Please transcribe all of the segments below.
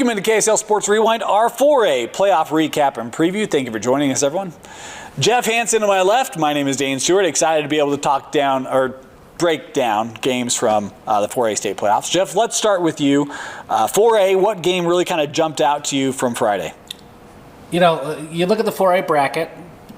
Welcome into KSL Sports Rewind, our 4A playoff recap and preview. Thank you for joining us, everyone. Jeff Hansen to my left. My name is Dane Stewart. Excited to be able to break down games from the 4A state playoffs. Jeff, let's start with you. 4A, what game really kind of jumped out to you from Friday? You know, you look at the 4A bracket,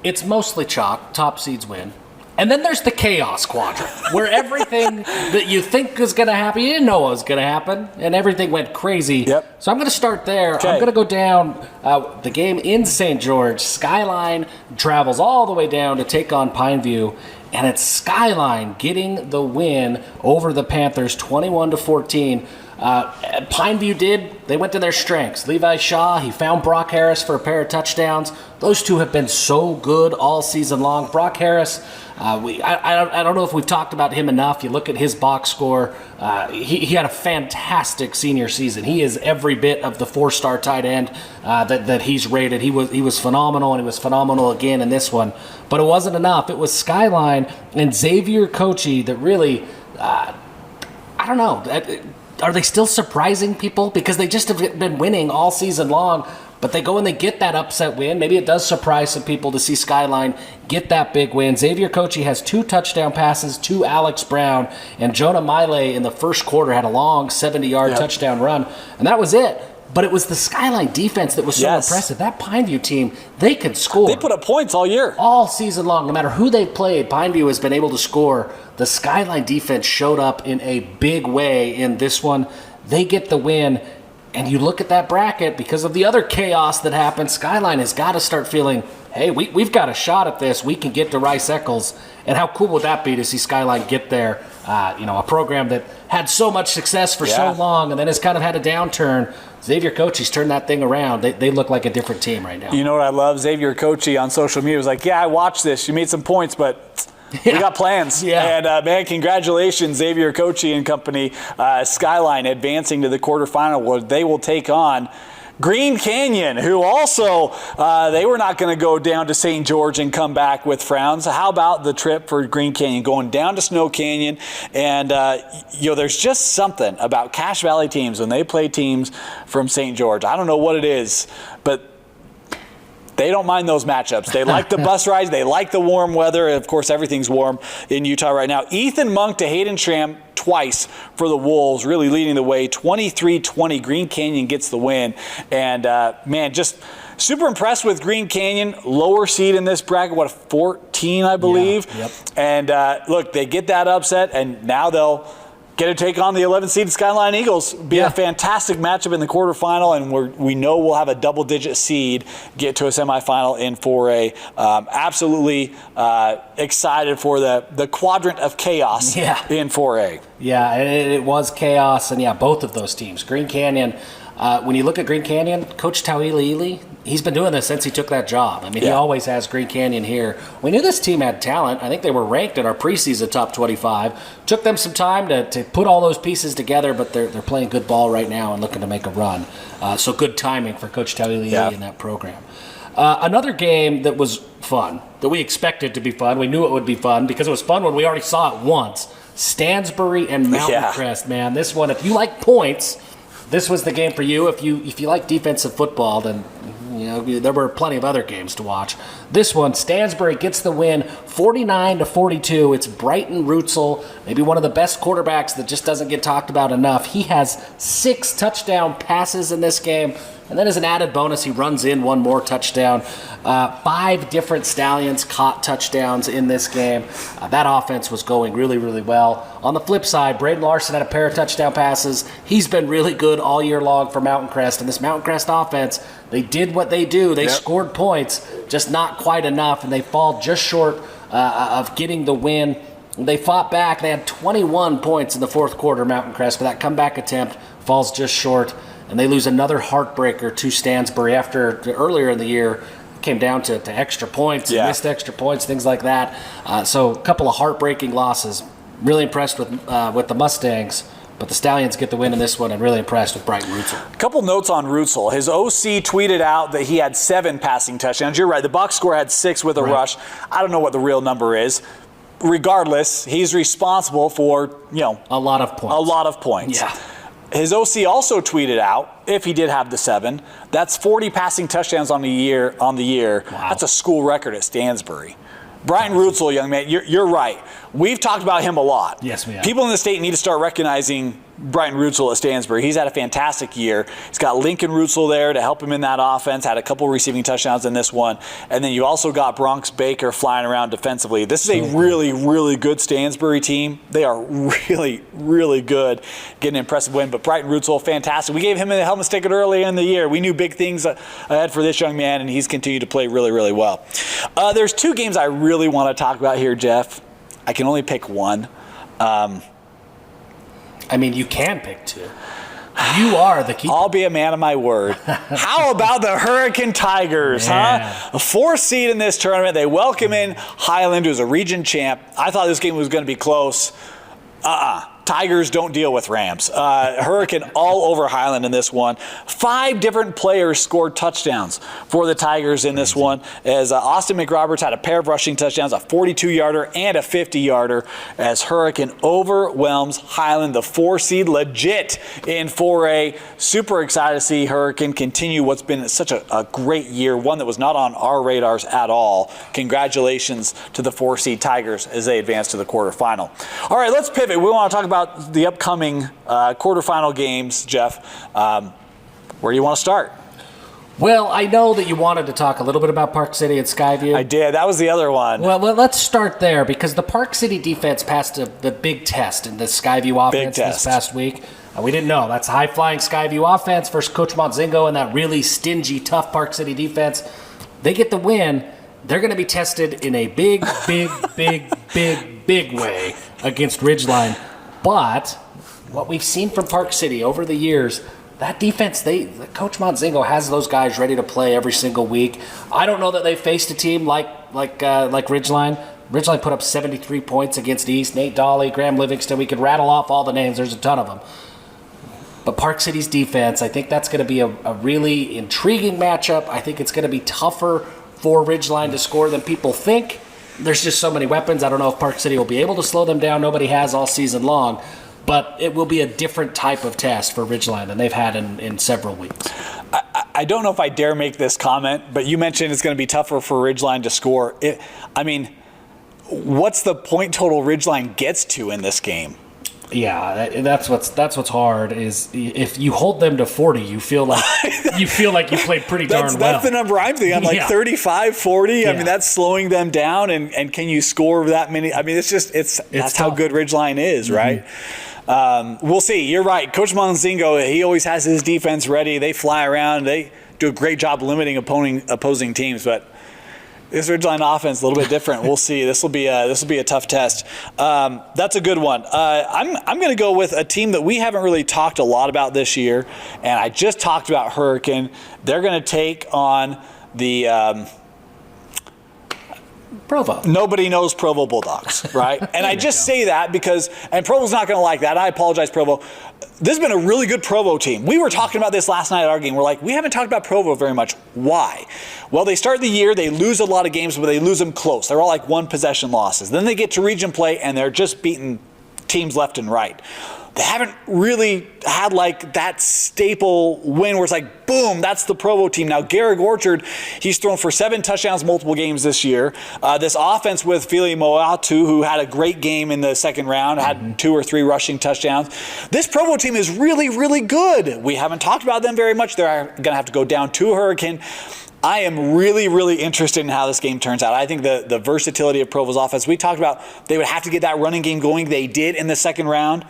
it's mostly chalk, top seeds win. And then there's the chaos quadrant, where everything that you think is going to happen, you didn't know what was going to happen, and everything went crazy. Yep. So I'm going to start there. Okay. I'm going to go down the game in St. George. Skyline travels all the way down to take on Pineview, and it's Skyline getting the win over the Panthers, 21-14. Pineview they went to their strengths. Levi Shaw, he found Brock Harris for a pair of touchdowns. Those two have been so good all season long. Brock Harris, I don't know if we've talked about him enough. You look at his box score. He had a fantastic senior season. He is every bit of the 4-star tight end that he's rated. He was phenomenal, and he was phenomenal again in this one. But it wasn't enough. It was Skyline and Xavier Kochi that really, I don't know. Are they still surprising people? Because they just have been winning all season long, but they go and they get that upset win. Maybe it does surprise some people to see Skyline get that big win. Xavier Kochi has 2 touchdown passes to Alex Brown, and Jonah Miley in the first quarter had a long 70-yard touchdown run, and that was it. But it was the Skyline defense that was so impressive. That Pineview team, they could score. They put up points all year. All season long. No matter who they played, Pineview has been able to score. The Skyline defense showed up in a big way in this one. They get the win. And you look at that bracket, because of the other chaos that happened, Skyline has got to start feeling, hey, we've got a shot at this. We can get to Rice-Eccles. And how cool would that be to see Skyline get there? A program that had so much success for so long and then has kind of had a downturn. Xavier Kochi's turned that thing around. They look like a different team right now. You know what I love? Xavier Kochi on social media was like, I watched this. You made some points, but we got plans. And, man, congratulations, Xavier Kochi and company. Skyline advancing to the quarterfinal where they will take on Green Canyon, who also, they were not going to go down to St. George and come back with frowns. How about the trip for Green Canyon, going down to Snow Canyon? And, there's just something about Cache Valley teams when they play teams from St. George. I don't know what it is, but they don't mind those matchups. They like the bus rides. They like the warm weather. Of course, everything's warm in Utah right now. Ethan Monk to Hayden Schramm twice for the Wolves, really leading the way. 23-20, Green Canyon gets the win. And, man, just super impressed with Green Canyon. Lower seed in this bracket, 14, I believe. Yeah, yep. And, look, they get that upset, and now they'll get to take on the 11th seed Skyline Eagles. Be a fantastic matchup in the quarterfinal, and we know we'll have a double-digit seed get to a semifinal in 4A. Absolutely excited for the quadrant of chaos in 4A. Yeah, it was chaos, and both of those teams. Green Canyon, when you look at Green Canyon, Coach Tauili, he's been doing this since he took that job. I mean, he always has Green Canyon here. We knew this team had talent. I think they were ranked in our preseason top 25. Took them some time to put all those pieces together, but they're playing good ball right now and looking to make a run. So good timing for Coach Tauili in that program. Another game that was fun, that we expected to be fun. We knew it would be fun because it was fun when we already saw it once. Stansbury and Mountain Crest, man. This one, if you like points, this was the game for you. If you like defensive football, then there were plenty of other games to watch. This one, Stansbury gets the win, 49-42. It's Brighton Rutzel, maybe one of the best quarterbacks that just doesn't get talked about enough. He has 6 touchdown passes in this game. And then as an added bonus, he runs in one more touchdown. 5 different Stallions caught touchdowns in this game. That offense was going really, really well. On the flip side, Braden Larson had a pair of touchdown passes. He's been really good all year long for Mountain Crest. And this Mountain Crest offense, they did what they do. They scored points, just not quite enough. And they fall just short of getting the win. They fought back. They had 21 points in the fourth quarter, Mountain Crest, but that comeback attempt falls just short. And they lose another heartbreaker to Stansbury after earlier in the year. It came down to extra points, missed extra points, things like that. So a couple of heartbreaking losses. Really impressed with the Mustangs. But the Stallions get the win in this one, and really impressed with Brighton Rutzel. A couple notes on Rutzel. His OC tweeted out that he had 7 passing touchdowns. You're right. The box score had 6 with a rush. I don't know what the real number is. Regardless, he's responsible for, a lot of points. A lot of points. Yeah. his OC also tweeted out, if he did have the 7, that's 40 passing touchdowns on the year. Wow. That's a school record at Stansbury. Brian Rutzel, young man, you're right. We've talked about him a lot. Yes, we have. People in the state need to start recognizing Brian Rutzel at Stansbury. He's had a fantastic year. He's got Lincoln Rutzel there to help him in that offense, had a couple receiving touchdowns in this one. And then you also got Bronx Baker flying around defensively. This is a really, really good Stansbury team. They are really, really good. Getting an impressive win. But Brian Rutzel, fantastic. We gave him a helmet sticker early in the year. We knew big things ahead for this young man, and he's continued to play really, really well. There's 2 games I really want to talk about here, Jeff. I can only pick one. I mean, you can pick 2. You are the keeper. I'll be a man of my word. How about the Hurricane Tigers, huh? A 4th seed in this tournament. They welcome in Highland, who's a region champ. I thought this game was going to be close. Tigers don't deal with Rams. Hurricane all over Highland in this one. 5 different players scored touchdowns for the Tigers in this one, as Austin McRoberts had a pair of rushing touchdowns, a 42-yarder and a 50-yarder, as Hurricane overwhelms Highland, the 4 seed, legit in 4A. Super excited to see Hurricane continue what's been such a great year, one that was not on our radars at all. Congratulations to the 4 seed Tigers as they advance to the quarterfinal. All right, let's pivot. We want to talk about the upcoming quarterfinal games, Jeff. Where do you want to start? Well, I know that you wanted to talk a little bit about Park City and Skyview. I did. That was the other one. Well, let's start there, because the Park City defense passed the big test in the Skyview offense this past week. We didn't know. That's a high-flying Skyview offense versus Coach Montzingo and that really stingy, tough Park City defense. They get the win. They're going to be tested in a big way against Ridgeline. But what we've seen from Park City over the years, that defense, Coach Montzingo has those guys ready to play every single week. I don't know that they faced a team like Ridgeline. Ridgeline put up 73 points against East. Nate Dolly, Graham Livingston. We could rattle off all the names. There's a ton of them. But Park City's defense, I think that's going to be a really intriguing matchup. I think it's going to be tougher for Ridgeline to score than people think. There's just so many weapons. I don't know if Park City will be able to slow them down. Nobody has all season long. But it will be a different type of test for Ridgeline than they've had in several weeks. I don't know if I dare make this comment, but you mentioned it's going to be tougher for Ridgeline to score. What's the point total Ridgeline gets to in this game? Yeah, that's what's hard is if you hold them to 40, you feel like you played pretty darn well. That's the number I'm thinking. I'm like 35, 40. Yeah. I mean, that's slowing them down, and can you score that many? I mean, that's tough. How good Ridgeline is, right? We'll see. You're right. Coach Monzingo, he always has his defense ready. They fly around. They do a great job limiting opposing teams, but this Ridgeline offense is a little bit different. We'll see. This will be a tough test. That's a good one. I'm going to go with a team that we haven't really talked a lot about this year, and I just talked about Hurricane. They're going to take on the Provo. Nobody knows Provo Bulldogs, right? And I just say that because, and Provo's not going to like that. I apologize, Provo. This has been a really good Provo team. We were talking about this last night at our game. We're like, we haven't talked about Provo very much. Why? Well, they start the year, they lose a lot of games, but they lose them close. They're all like 1-possession losses. Then they get to region play, and they're just beating teams left and right. They haven't really had like that staple win where it's like, boom, that's the Provo team. Now, Garrick Orchard, he's thrown for 7 touchdowns multiple games this year. This offense with Fili Moatu, who had a great game in the second round, had 2 or 3 rushing touchdowns. This Provo team is really, really good. We haven't talked about them very much. They're going to have to go down to Hurricane. I am really, really interested in how this game turns out. I think the versatility of Provo's offense, we talked about they would have to get that running game going. They did in the second round.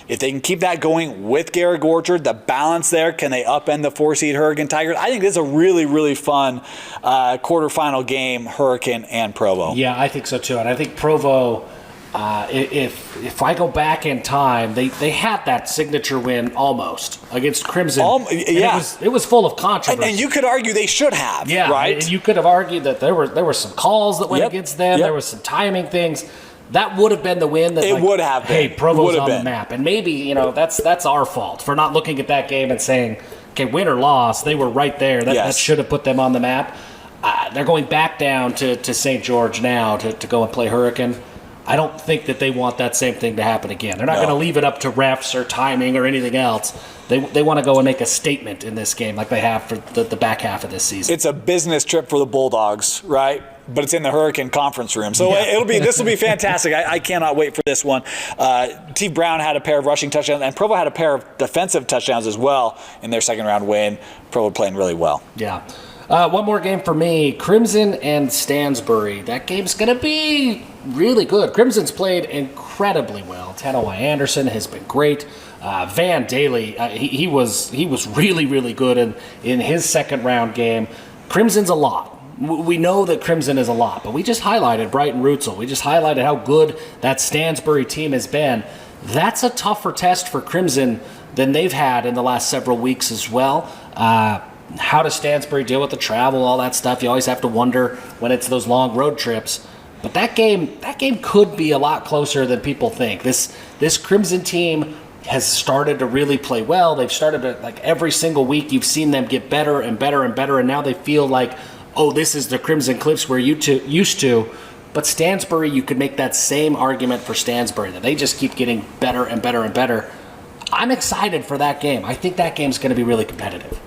If they can keep that going with Garrick Orchard, the balance there, can they upend the 4-seed Hurricane Tigers? I think this is a really, really fun quarterfinal game, Hurricane and Provo. Yeah, I think so too. And I think Provo, if I go back in time, they had that signature win almost against Crimson. Yeah. It was full of controversy. And you could argue they should have, right? And you could have argued that there were some calls that went against them. There was some timing things. That would have been the win. That would have been. Hey, Provo's on the map. And maybe, that's our fault for not looking at that game and saying, okay, win or loss, they were right there. That should have put them on the map. They're going back down to St. George now to go and play Hurricane. I don't think that they want that same thing to happen again. They're not going to leave it up to refs or timing or anything else. They want to go and make a statement in this game like they have for the back half of this season. It's a business trip for the Bulldogs, right? But it's in the Hurricane conference room. So this will be fantastic. I cannot wait for this one. T. Brown had a pair of rushing touchdowns, and Provo had a pair of defensive touchdowns as well in their second round win. Provo playing really well. Yeah. One more game for me, Crimson and Stansbury. That game's going to be really good. Crimson's played incredibly well. Tanawai Anderson has been great. Van Daly, he was really, really good in his second round game. Crimson's a lot. We know that Crimson is a lot, but we just highlighted Brighton Rutzel. We just highlighted how good that Stansbury team has been. That's a tougher test for Crimson than they've had in the last several weeks as well. How does Stansbury deal with the travel, all that stuff? You always have to wonder when it's those long road trips. But that game could be a lot closer than people think. This Crimson team has started to really play well. They've started to, like, every single week you've seen them get better and better and better, and now they feel like, oh, this is the Crimson Cliffs we're used to. But Stansbury, you could make that same argument for Stansbury, that they just keep getting better and better and better. I'm excited for that game. I think that game's going to be really competitive.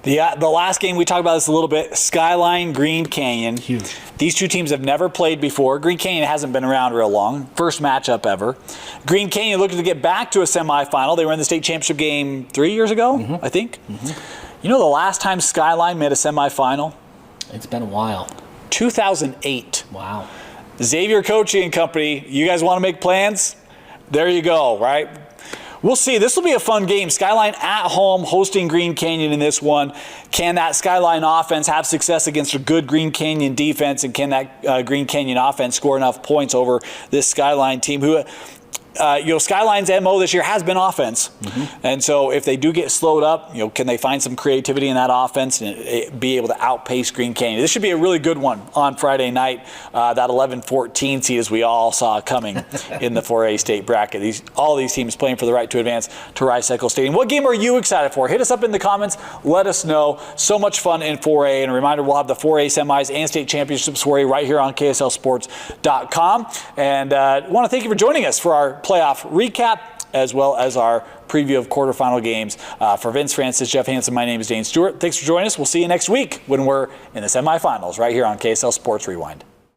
The last game, we talked about this a little bit, Skyline, Green Canyon. Huge. These two teams have never played before. Green Canyon hasn't been around real long. First matchup ever. Green Canyon looking to get back to a semifinal. They were in the state championship game 3 years ago, I think. You know the last time Skyline made a semifinal? It's been a while. 2008. Wow. Xavier Coaching and Company, you guys want to make plans? There you go, right? We'll see. This will be a fun game. Skyline at home hosting Green Canyon in this one. Can that Skyline offense have success against a good Green Canyon defense, and can that Green Canyon offense score enough points over this Skyline team who Skyline's MO this year has been offense. And so if they do get slowed up, can they find some creativity in that offense and be able to outpace Green Canyon? This should be a really good one on Friday night. That 11-14 seed, as we all saw coming in the 4A state bracket. All these teams playing for the right to advance to Rice-Eccles Stadium. What game are you excited for? Hit us up in the comments. Let us know. So much fun in 4A. And a reminder, we'll have the 4A semis and state championships for you right here on KSLSports.com. And I want to thank you for joining us for our playoff recap, as well as our preview of quarterfinal games. For Vince Francis, Jeff Hansen, my name is Dane Stewart. Thanks for joining us. We'll see you next week when we're in the semifinals right here on KSL Sports Rewind.